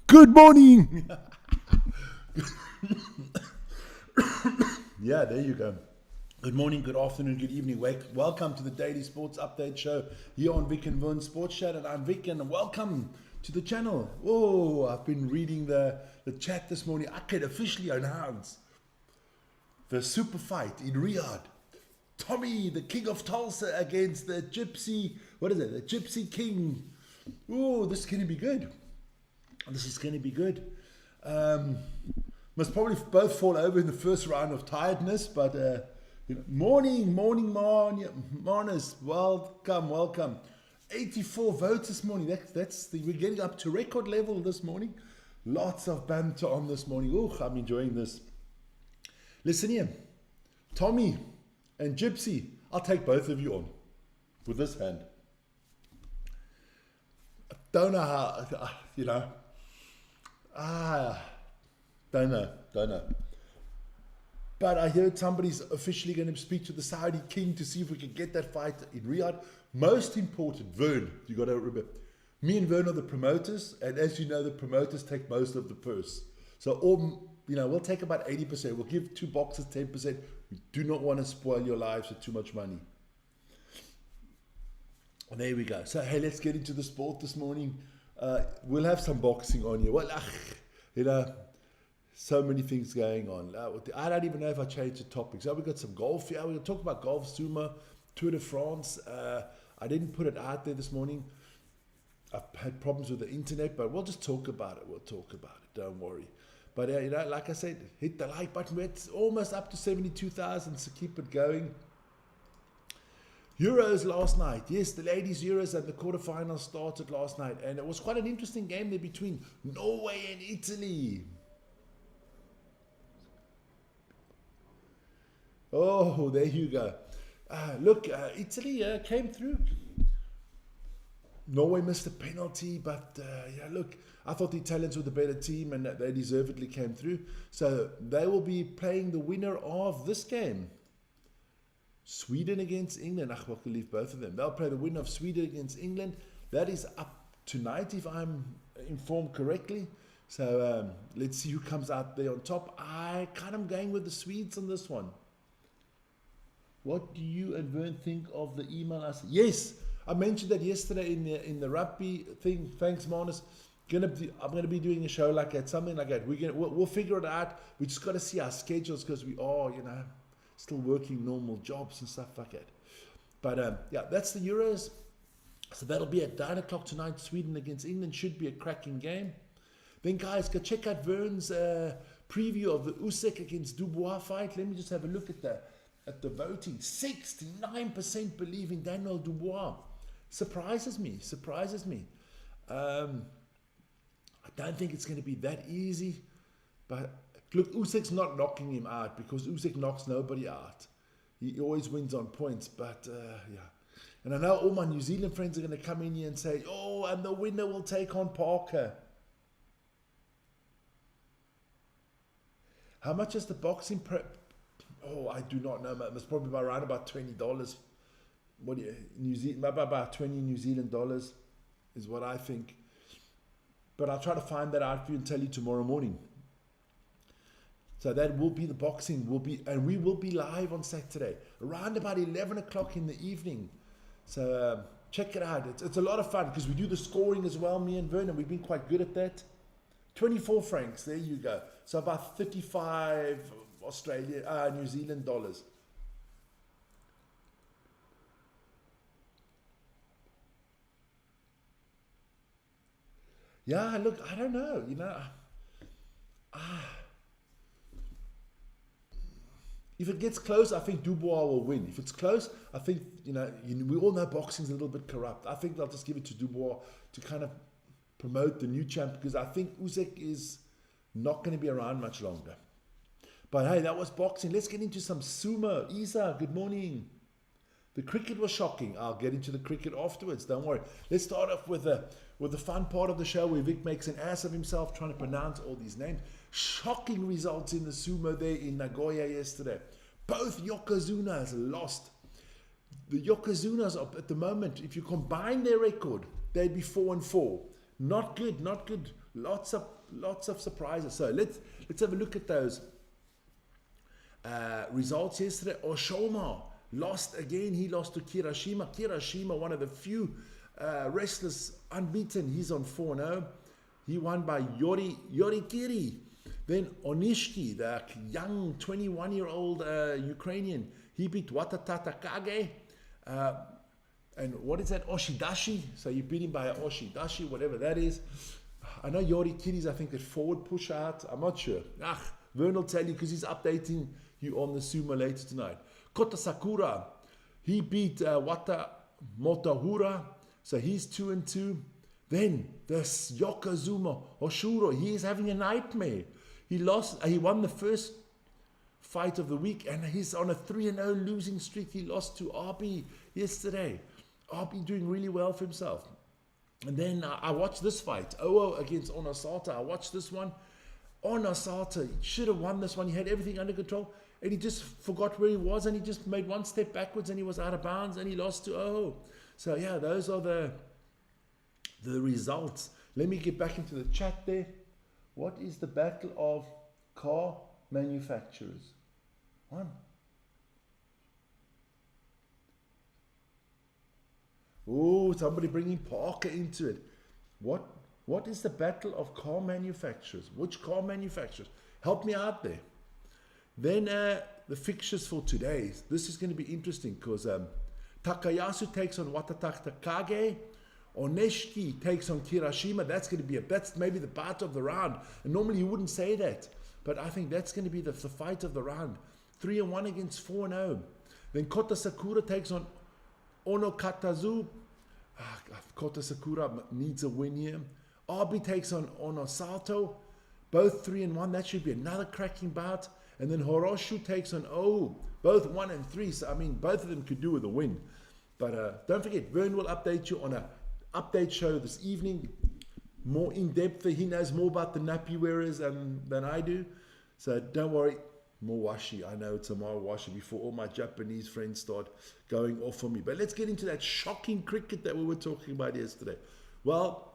Good morning. Yeah, there you go. Good morning, good afternoon, good evening. Welcome to the Daily Sports Update Show here on Vic and Vern Sports Chat, and I'm Vic, and welcome to the channel. Oh, I've been reading the chat this morning. I can officially announce the super fight in Riyadh. Tommy, the king of Tulsa, against the Gypsy, the Gypsy King. Oh, this is going to be good. This is going to be good. Must probably both fall over in the first round of tiredness, but morning, Marnus, welcome. 84 votes this morning. We're getting up to record level this morning. Lots of banter on this morning. Oh, I'm enjoying this. Listen here, Tommy and Gypsy, I'll take both of you on with this hand. I don't know how, don't know. But I heard somebody's officially going to speak to the Saudi king to see if we can get that fight in Riyadh. Most important, Vern, you got to remember, me and Vern are the promoters, and as you know, the promoters take most of the purse. So we'll take about 80%. We'll give two boxes 10%. We do not want to spoil your lives with too much money. And there we go. So hey, let's get into the sport this morning. We'll have some boxing on here. Well, so many things going on. I don't even know if I changed the topic. So we've got some golf here. We're going to talk about golf, Sumo, Tour de France. I didn't put it out there this morning. I've had problems with the internet, but we'll just talk about it. Don't worry. But like I said, hit the like button. It's almost up to 72,000, so keep it going. Euros last night. Yes, the ladies' Euros and the quarterfinals started last night, and it was quite an interesting game there between Norway and Italy. Oh, there you go. Italy came through. Norway missed a penalty, but I thought the Italians were the better team and they deservedly came through. So they will be playing the winner of this game. Sweden against England. I will leave both of them. They'll play the winner of Sweden against England. That is up tonight, if I'm informed correctly. So let's see who comes out there on top. I kind of going with the Swedes on this one. What do you and Vern think of the email? Yes, I mentioned that yesterday in the rugby thing. Thanks, Marnus. I'm gonna be doing a show like that, something like that. We'll figure it out. We just got to see our schedules because we are, still working normal jobs and stuff like that. But that's the Euros. So that'll be at 9 o'clock tonight. Sweden against England should be a cracking game. Then guys, go check out Vern's preview of the Usyk against Dubois fight. Let me just have a look at the voting. 69% believe in Daniel Dubois. Surprises me. I don't think it's going to be that easy. But look, Usyk's not knocking him out because Usyk knocks nobody out. He always wins on points. But and I know all my New Zealand friends are going to come in here and say, oh, and the winner will take on Parker. How much is the boxing prep? Oh, I do not know. It's probably around about $20. What do you, New Zealand? About 20 New Zealand dollars is what I think. But I'll try to find that out for you and tell you tomorrow morning. So that will be the boxing. And we will be live on Saturday around about 11 o'clock in the evening. So check it out. It's a lot of fun because we do the scoring as well. Me and Vernon, we've been quite good at that. 24 francs. There you go. So about 35 New Zealand dollars. Yeah, look, I don't know, if it gets close, I think Dubois will win. If it's close, I think, we all know boxing's a little bit corrupt. I think they'll just give it to Dubois to kind of promote the new champ because I think Usyk is not going to be around much longer. But hey, that was boxing. Let's get into some sumo. Isa, good morning. The cricket was shocking. I'll get into the cricket afterwards. Don't worry. Let's start off with the fun part of the show where Vic makes an ass of himself trying to pronounce all these names. Shocking results in the sumo there in Nagoya yesterday. Both Yokozunas lost. The Yokozunas at the moment, if you combine their record, they'd be 4-4. Not good, not good. Lots of surprises. So let's have a look at those results yesterday. Oshoma lost again. He lost to Kirashima. Kirashima, one of the few wrestlers unbeaten. He's on 4-0. He won by Yorikiri. Then Onishki, the young 21-year-old Ukrainian, he beat Watatata Kage. And what is that? Oshidashi. So you beat him by a Oshidashi, whatever that is. I know Yorikiri's, I think, at forward push out. I'm not sure. Vern will tell you because he's updating you on the Sumo later tonight. Kota Sakura, he beat Wata Motahura. So he's 2-2. Then this Yokozuna Oshuro, he is having a nightmare. He won the first fight of the week and he's on a 3-0 losing streak. He lost to RB yesterday. RB doing really well for himself. And then I watched this fight, Owo against Onosata. I watched this one. Onosata should have won this one. He had everything under control and he just forgot where he was and he just made one step backwards and he was out of bounds and he lost to Owo. So yeah, those are the results. Let me get back into the chat there. What is the battle of car manufacturers? One. Oh, somebody bringing Parker into it. What is the battle of car manufacturers? Which car manufacturers? Help me out there. Then the fixtures for today. This is going to be interesting because Takayasu takes on Watatata Kage. Oneshki takes on Kirashima. That's maybe the part of the round. And normally you wouldn't say that, but I think that's going to be the fight of the round. 3-1 against 4-0. Then Kota Sakura takes on Ono Katazu. Kota Sakura needs a win here. Arbi takes on Onosato. Both 3-1. That should be another cracking bout. And then Horoshu takes on both 1 and 3. So I mean, both of them could do with a win. But don't forget, Vern will update you on a update show this evening, more in depth. He knows more about the nappy wearers than I do, so don't worry. More washi. I know tomorrow washi before all my Japanese friends start going off on me. But let's get into that shocking cricket that we were talking about yesterday. Well,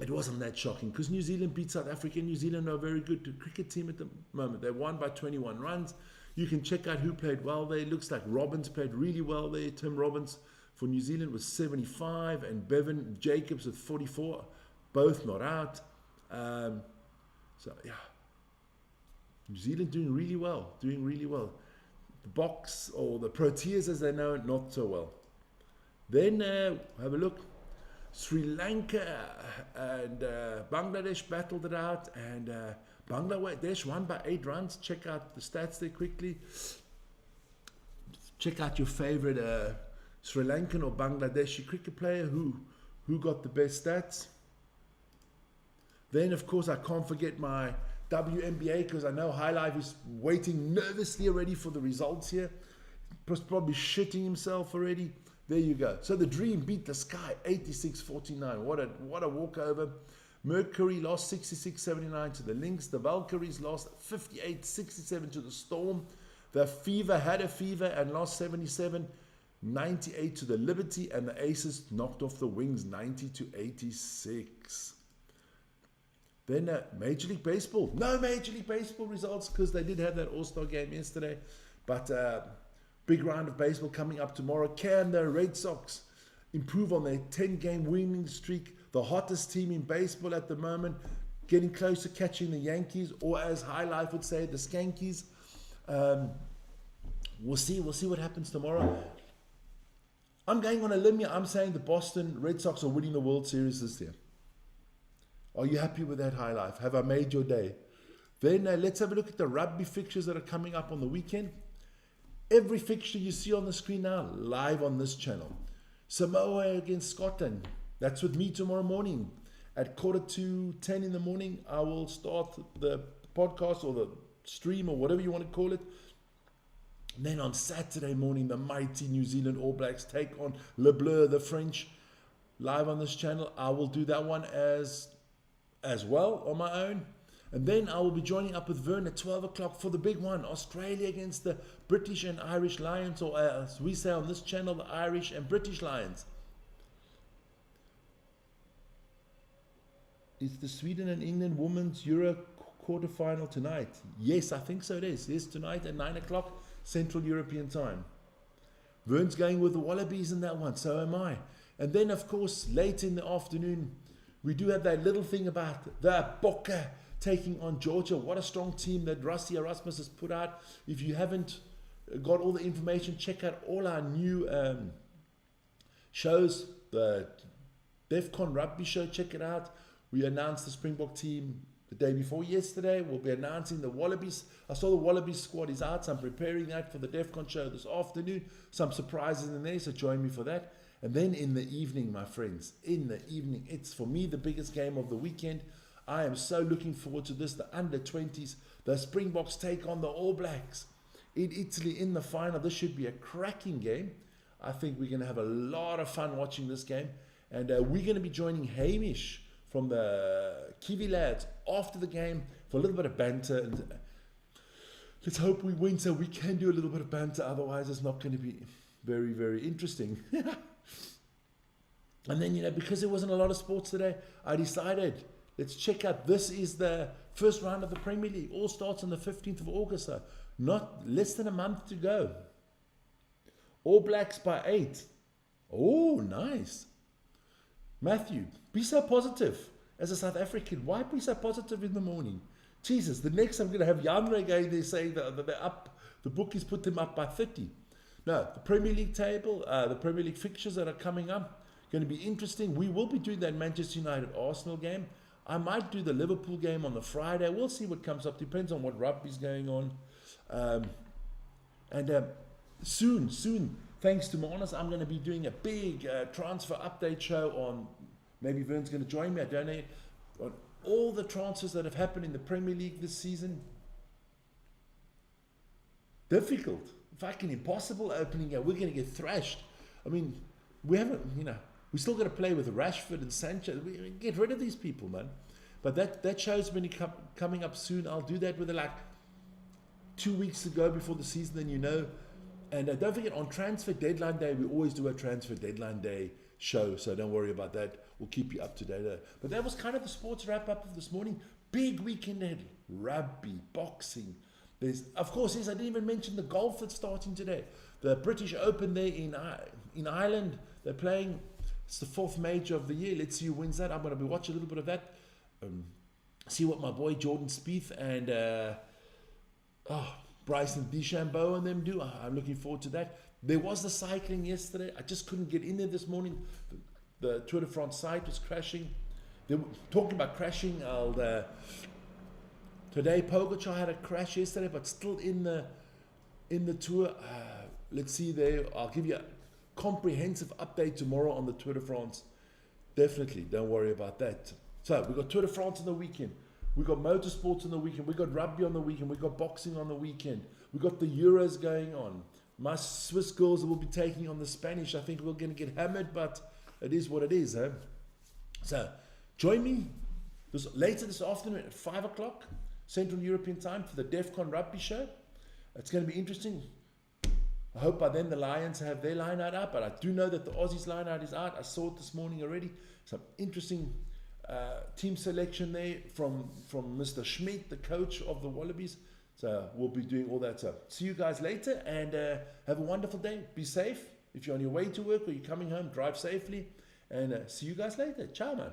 it wasn't that shocking because New Zealand beat South Africa. New Zealand are a very good cricket team at the moment. They won by 21 runs. You can check out who played well there. It looks like Robbins played really well there. Tim Robbins for New Zealand was 75 and Bevan Jacobs with 44, both not out. So yeah, New Zealand doing really well. The Box, or the Proteas as they know it, not so well. Then have a look. Sri Lanka and Bangladesh battled it out, and Bangladesh won by 8 runs. Check out the stats there quickly. Check out your favorite Sri Lankan or Bangladeshi cricket player who got the best stats. Then of course I can't forget my WNBA because I know High Life is waiting nervously already for the results here. Probably shitting himself already. There you go. So the Dream beat the Sky 86-49. What a walkover. Mercury lost 66-79 to the Lynx. The Valkyries lost 58-67 to the Storm. The Fever had a fever and lost 77-98 to the Liberty, and the Aces knocked off the Wings 90-86. Then Major League Baseball. No Major League Baseball results because they did have that All-Star game yesterday. But big round of baseball coming up tomorrow. Can the Red Sox improve on their 10-game winning streak? The hottest team in baseball at the moment, getting close to catching the Yankees, or as High Life would say, the Skankies. We'll see what happens tomorrow. I'm going on a limb here. I'm saying the Boston Red Sox are winning the World Series this year. Are you happy with that, High Life? Have I made your day? Then let's have a look at the rugby fixtures that are coming up on the weekend. Every fixture you see on the screen now, live on this channel. Samoa against Scotland. That's with me tomorrow morning. At 9:45 in the morning, I will start the podcast or the stream or whatever you want to call it. Then on Saturday morning, the mighty New Zealand All Blacks take on Le Bleu, the French, live on this channel. I will do that one as well on my own. And then I will be joining up with Vern at 12 o'clock for the big one, Australia against the British and Irish Lions, or as we say on this channel, the Irish and British Lions. It's the Sweden and England Women's Euro quarterfinal tonight. Yes, I think so it is. Yes, tonight at 9 o'clock Central European time. Vern's going with the Wallabies in that one, so am I. And then, of course, late in the afternoon, we do have that little thing about the Bokke taking on Georgia. What a strong team that Rassie Erasmus has put out. If you haven't got all the information, check out all our new shows. The DEFCON Rugby show, check it out. We announced the Springbok team the day before yesterday. We'll be announcing the Wallabies. I saw the Wallabies squad is out, so I'm preparing that for the DEFCON show this afternoon. Some surprises in there, so join me for that. And then in the evening, my friends, in the evening, it's for me the biggest game of the weekend. I am so looking forward to this. The under-20s, the Springboks take on the All Blacks in Italy in the final. This should be a cracking game. I think we're going to have a lot of fun watching this game. And we're going to be joining Hamish from the Kiwi lads after the game for a little bit of banter. And let's hope we win so we can do a little bit of banter. Otherwise, it's not going to be very, very interesting. And then, because there wasn't a lot of sports today, I decided, let's check out. This is the first round of the Premier League. All starts on the 15th of August. So not less than a month to go. All Blacks by 8. Oh, nice. Matthew, be so positive as a South African. Why be so positive in the morning? Jesus, the next I'm going to have Janre going there saying that they're up. The bookies put them up by 30. No, the Premier League table, the Premier League fixtures that are coming up, going to be interesting. We will be doing that Manchester United Arsenal game. I might do the Liverpool game on the Friday. We'll see what comes up. Depends on what rugby's going on. Soon, thanks to Monas, I'm going to be doing a big transfer update show on, maybe Vern's going to join me, I don't know, on all the transfers that have happened in the Premier League this season. Difficult, fucking impossible opening game. We're going to get thrashed. I mean, we haven't, we still got to play with Rashford and Sanchez. We get rid of these people, man. But that show's been coming up soon. I'll do that with 2 weeks to go before the season, then And don't forget, on transfer deadline day, we always do a transfer deadline day show, so don't worry about that. We'll keep you up to date. But that was kind of the sports wrap-up of this morning. Big weekend ahead. Rugby, boxing. There's, of course, yes, I didn't even mention the golf that's starting today. The British Open there in Ireland, they're playing. It's the 4th major of the year. Let's see who wins that. I'm going to be watching a little bit of that. See what my boy Jordan Spieth and Bryson DeChambeau and them do. I'm looking forward to that. There was the cycling yesterday. I just couldn't get in there this morning. The Tour de France site was crashing. They were talking about crashing. Today Pogacar had a crash yesterday, but still in the tour. Let's see there. I'll give you a comprehensive update tomorrow on the Tour de France. Definitely, don't worry about that. So we've got Tour de France on the weekend. We've got motorsports on the weekend. We've got rugby on the weekend. We've got boxing on the weekend. We've got the Euros going on. My Swiss girls will be taking on the Spanish. I think we're going to get hammered, but it is what it is. Eh? So join me later this afternoon at 5 o'clock Central European time for the DEFCON Rugby show. It's going to be interesting. I hope by then the Lions have their line out, but I do know that the Aussies line out is out. I saw it this morning already. Some interesting team selection there from Mr. Schmidt, the coach of the Wallabies. So we'll be doing all that. So see you guys later and have a wonderful day. Be safe. If you're on your way to work or you're coming home, drive safely. And see you guys later. Ciao, man.